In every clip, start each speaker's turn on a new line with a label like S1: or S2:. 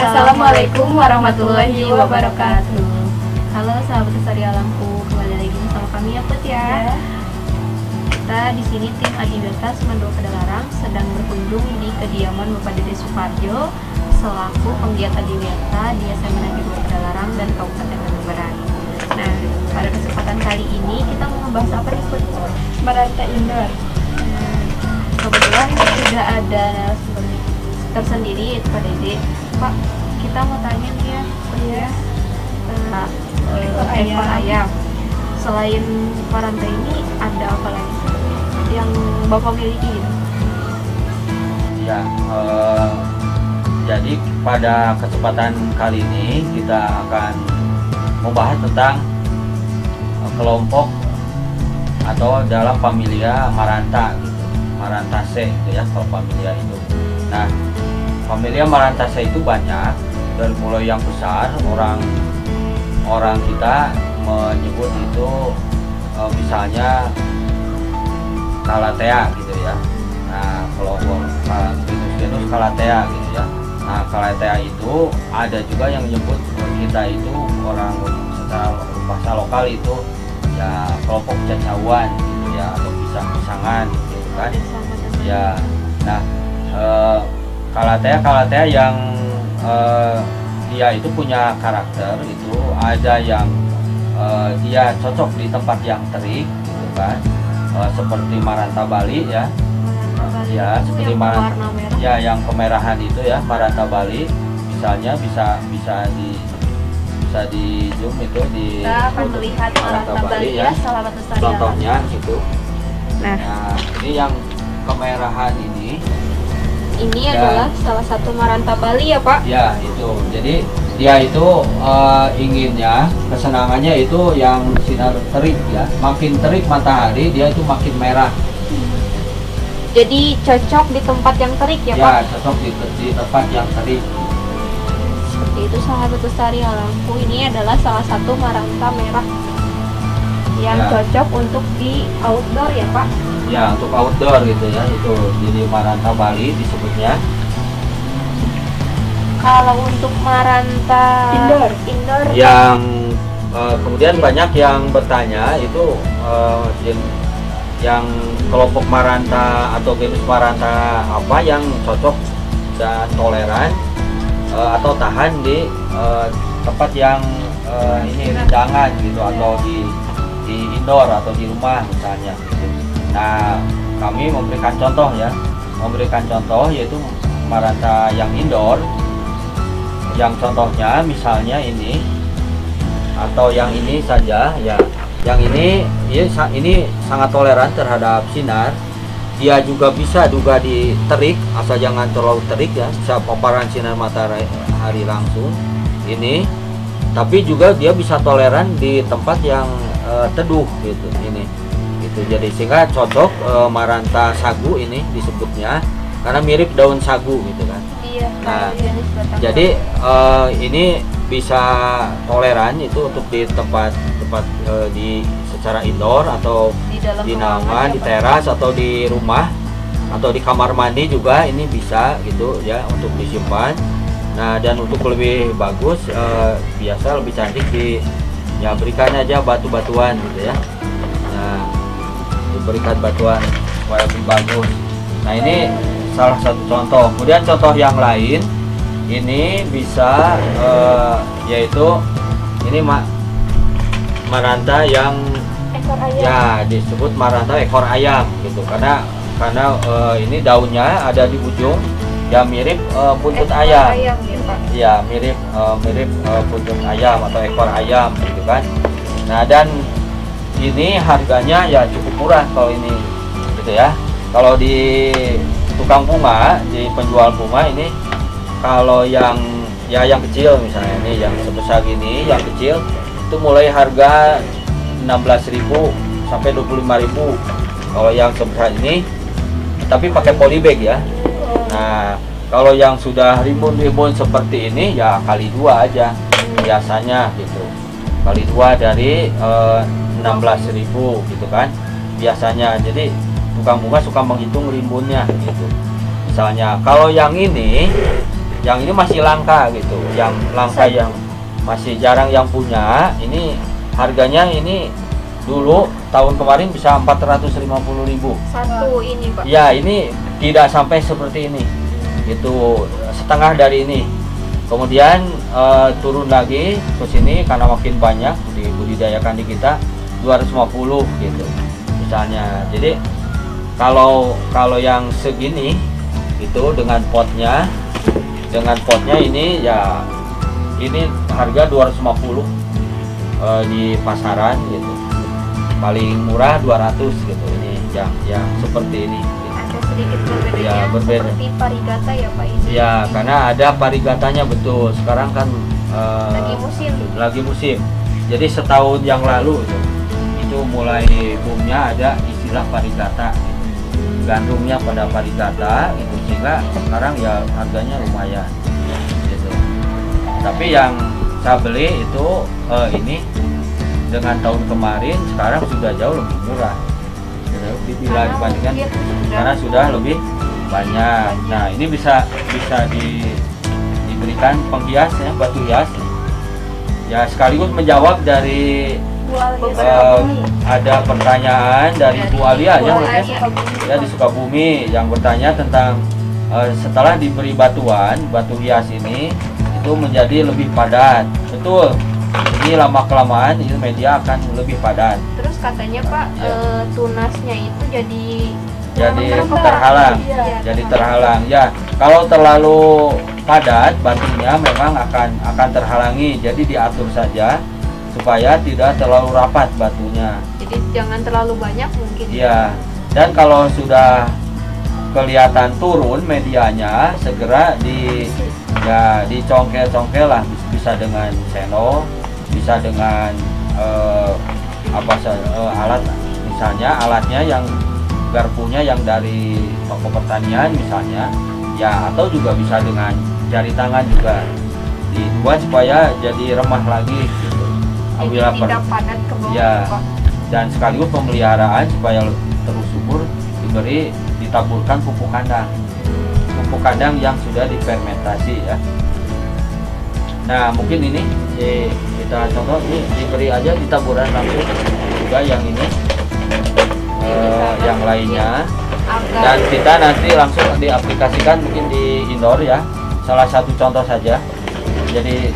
S1: Assalamualaikum warahmatullahi wabarakatuh. Halo sahabat Lestari Alamku, kembali lagi bersama kami ya Put ya. Kita di sini tim Adiwiyata Semandua Padalarang sedang berkunjung di kediaman Bapak Dede Suparjo selaku penggiat Adiwiyata di SMA Negeri 2 Padalarang dan Kabupaten Bandung Barat. Nah, pada kesempatan kali ini kita mau ngebahas apa nih Put?
S2: Maranta indoor.
S1: Kebetulan sudah ada narasumber tersendiri yaitu Pak Dede. Pak, kita mau tanya nih ya, ekor ayam. Selain Maranta ini ada apa lagi yang Bapak miliki?
S3: Ya, jadi pada kesempatan kali ini kita akan membahas tentang kelompok atau dalam familia Maranta gitu, Marantaceae gitu ya, kalau familia itu. Nah, familia Marantaceae itu banyak, dari mulai yang besar orang kita menyebut itu misalnya Calathea gitu ya. Nah, kelompok genus Calathea gitu ya. Nah, Calathea itu ada juga yang menyebut kita itu orang secara bahasa lokal itu ya kelompok cacauan gitu ya, atau pisang-pisangan gitu kan. Ya. Nah, Calathea yang dia itu punya karakter itu ada yang dia cocok di tempat yang terik gitu kan, seperti Maranta Bali ya. Ya, seperti Maranta ya yang kemerahan itu ya, Maranta Bali misalnya bisa di zoom itu di
S1: kita akan melihat Maranta Bali ya, salah satu
S3: contohnya gitu.
S1: Nah,
S3: ini yang kemerahan ini
S1: ya, adalah salah satu Maranta Bali ya Pak?
S3: Ya, itu. Jadi dia itu inginnya, kesenangannya itu yang sinar terik ya. Makin terik matahari dia itu makin merah.
S1: Jadi cocok di tempat yang terik ya Pak?
S3: Ya, cocok di tempat yang terik.
S1: Seperti itu sahabat Lestari Alamku, ini adalah salah satu Maranta merah yang cocok untuk di outdoor ya Pak?
S3: Ya, untuk outdoor gitu ya, itu jadi Maranta Bali disebutnya.
S1: Kalau untuk Maranta indoor
S3: yang kemudian banyak yang bertanya itu yang kelompok Maranta atau genus Maranta apa yang cocok dan toleran atau tahan di tempat yang ini rendangan gitu, atau di indoor atau di rumah misalnya gitu. Nah, kami memberikan contoh yaitu Maranta yang indoor, yang contohnya misalnya ini atau yang ini saja ya. Yang ini sangat toleran terhadap sinar. Dia juga bisa di terik, asal jangan terlalu terik ya, bisa paparan sinar matahari langsung ini. Tapi juga dia bisa toleran di tempat yang teduh gitu ini. Gitu. Jadi sehingga cocok Maranta sagu ini disebutnya karena mirip daun sagu gitu kan.
S1: Iya.
S3: Nah, jadi ini bisa toleran itu untuk di tempat di secara indoor atau di naungan, di teras atau di rumah atau di kamar mandi juga ini bisa gitu ya untuk disimpan. Nah, dan untuk lebih bagus biasa lebih cantik berikan aja batu-batuan gitu ya. Nah, diberikan batuan supaya lebih bagus. Nah, ini salah satu contoh. Kemudian contoh yang lain ini bisa yaitu ini Maranta yang
S1: ekor ayam.
S3: Ya, disebut Maranta ekor ayam gitu karena ini daunnya ada di ujung ya, mirip buntut ayam. Ya, mirip buntut ayam atau ekor ayam gitu kan. Nah, dan ini harganya ya cukup murah kalau ini gitu ya. Kalau di tukang bunga, di penjual bunga ini, kalau yang kecil misalnya ini yang sebesar gini, yang kecil itu mulai harga 16.000 sampai 25.000 kalau yang sebesar ini, tapi pakai polybag ya. Nah, kalau yang sudah rimbun-rimbun seperti ini ya kali 2 aja biasanya gitu, kali 2 dari 16.000 gitu kan biasanya. Jadi tukang bunga suka menghitung rimbunnya gitu. Misalnya kalau yang ini yang ini masih langka gitu, yang langka, yang masih jarang yang punya. Ini harganya ini dulu tahun kemarin bisa 450.000
S1: satu ini Pak.
S3: ya. Ini tidak sampai seperti ini, itu setengah dari ini. Kemudian turun lagi ke sini karena makin banyak dibudidayakan di kita 250 gitu misalnya. Jadi kalau yang segini itu dengan potnya ini ya, ini harga 250 di pasaran gitu. Paling murah 200 gitu. Ini yang seperti ini gitu.
S1: Ada sedikit berbedanya
S3: Ya, berbeda.
S1: seperti parigata ya Pak ini.
S3: Ya, karena ada parigatanya, betul. Sekarang kan lagi musim. Jadi setahun yang lalu itu mulai boomnya ada istilah parigata gitu. Gandumnya pada parigata itu, sehingga sekarang ya harganya lumayan gitu. Tapi yang saya beli itu ini dengan tahun kemarin sekarang sudah jauh lebih murah bila dibandingkan, karena sudah lebih banyak. Nah, ini bisa diberikan penghias ya, batu hias ya, sekaligus menjawab dari ada pertanyaan dari Bu Alia ya di Sukabumi yang bertanya tentang setelah diberi batu hias ini itu menjadi lebih padat. Betul, ini lama kelamaan ini media akan lebih padat.
S1: Terus katanya Pak, tunasnya itu jadi
S3: terhalang. Jadi terhalang ya. Kalau terlalu padat batunya memang akan terhalangi. Jadi diatur saja supaya tidak terlalu rapat batunya.
S1: Jadi jangan terlalu banyak mungkin.
S3: Iya. Dan kalau sudah kelihatan turun medianya, segera dicongkel lah, bisa dengan seno, bisa dengan alat, misalnya alatnya yang garpunya yang dari toko pertanian misalnya ya, atau juga bisa dengan jari tangan juga dibuat supaya jadi remah lagi gitu.
S1: Jadi tidak padat ke bawah
S3: ya,
S1: Pak.
S3: dan sekaligus pemeliharaan supaya terus subur ditaburkan pupuk kandang yang sudah difermentasi ya. Nah, mungkin ini kita contoh, ini diberi aja di taburan langsung juga yang ini, yang lainnya, dan kita nanti langsung diaplikasikan mungkin di indoor ya. Salah satu contoh saja. Jadi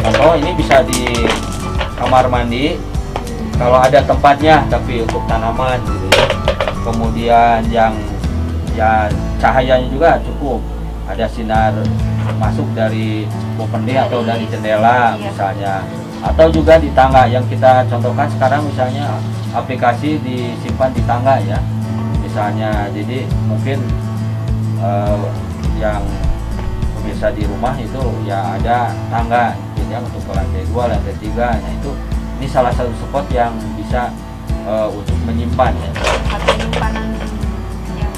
S3: contoh ini bisa di kamar mandi kalau ada tempatnya, tapi untuk tanaman gitu ya. Kemudian yang ya cahayanya juga cukup, ada sinar masuk dari opening atau dari jendela misalnya, atau juga di tangga yang kita contohkan sekarang, misalnya aplikasi disimpan di tangga ya misalnya. Jadi mungkin yang pemirsa di rumah itu ya ada tangga gitu ya, untuk ke lantai 2, lantai 3. Nah, ini salah satu spot yang bisa untuk menyimpan ya.
S1: Penyimpanan yang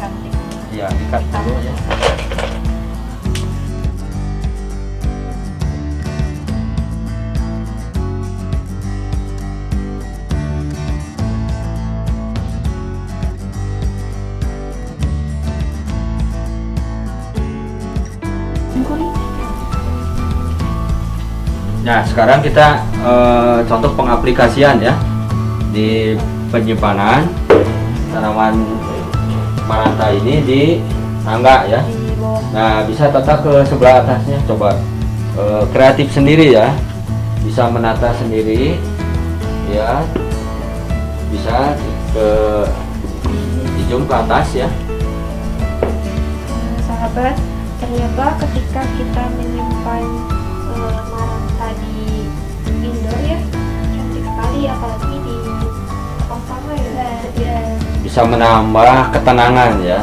S1: cantik.
S3: Ya, ikat dulu ya. Nah, sekarang kita contoh pengaplikasian ya di penyimpanan tanaman maranta ini di tangga ya. Nah, bisa tata ke sebelah atasnya, coba kreatif sendiri ya, bisa menata sendiri ya, bisa ke zoom ke atas ya.
S1: Sahabat, ternyata ketika kita menyimpan maranta di indoor ya, cantik sekali, apalagi di kosong ya.
S3: Bisa menambah ketenangan ya,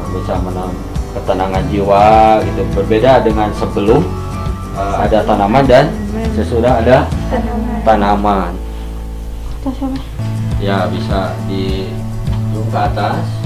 S3: bisa menambah ketenangan jiwa gitu. Berbeda dengan sebelum ada tanaman dan sesudah ada tanaman. Ya, bisa di zoom ke atas.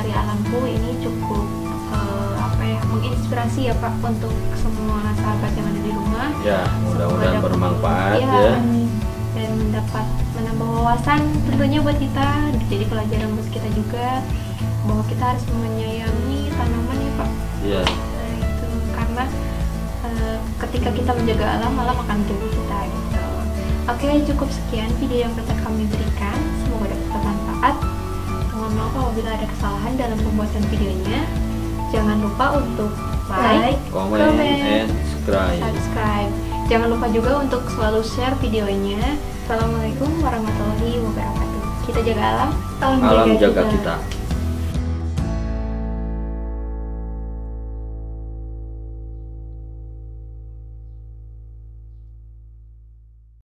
S1: Sari Alamku ini cukup menginspirasi ya Pak untuk semua sahabat yang ada di rumah.
S3: Ya, mudah-mudahan bermanfaat ya.
S1: Dan dapat menambah wawasan tentunya buat kita, jadi pelajaran buat kita juga bahwa kita harus menyayangi tanaman ya Pak.
S3: Iya.
S1: Nah, itu karena ketika kita menjaga alam akan menjaga kita gitu. Oke, cukup sekian video yang dapat kami berikan, semoga dapat bermanfaat. Mohon maaf apabila ada kesalahan dalam pembuatan videonya. Jangan lupa untuk like,
S3: comment, and subscribe.
S1: Jangan lupa juga untuk selalu share videonya. Assalamualaikum warahmatullahi wabarakatuh. Kita jaga alam,
S3: alam jaga kita.